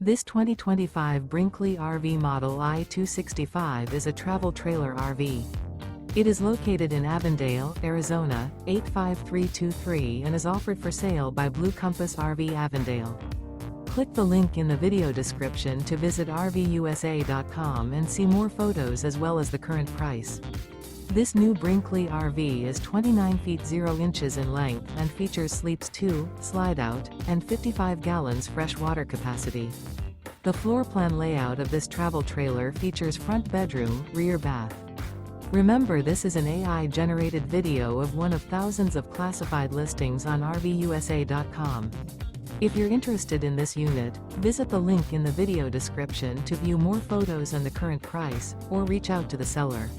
This 2025 Brinkley RV Model I 265 is a travel trailer RV. It is located in Avondale, Arizona, 85323 and is offered for sale by Blue Compass RV Avondale. Click the link in the video description to visit RVUSA.com and see more photos as well as the current price. This new Brinkley RV is 29 feet 0 inches in length and features sleeps 2, slide-out, and 55 gallons fresh water capacity. The floor plan layout of this travel trailer features front bedroom, rear bath. Remember, this is an AI-generated video of one of thousands of classified listings on RVUSA.com. If you're interested in this unit, visit the link in the video description to view more photos and the current price, or reach out to the seller.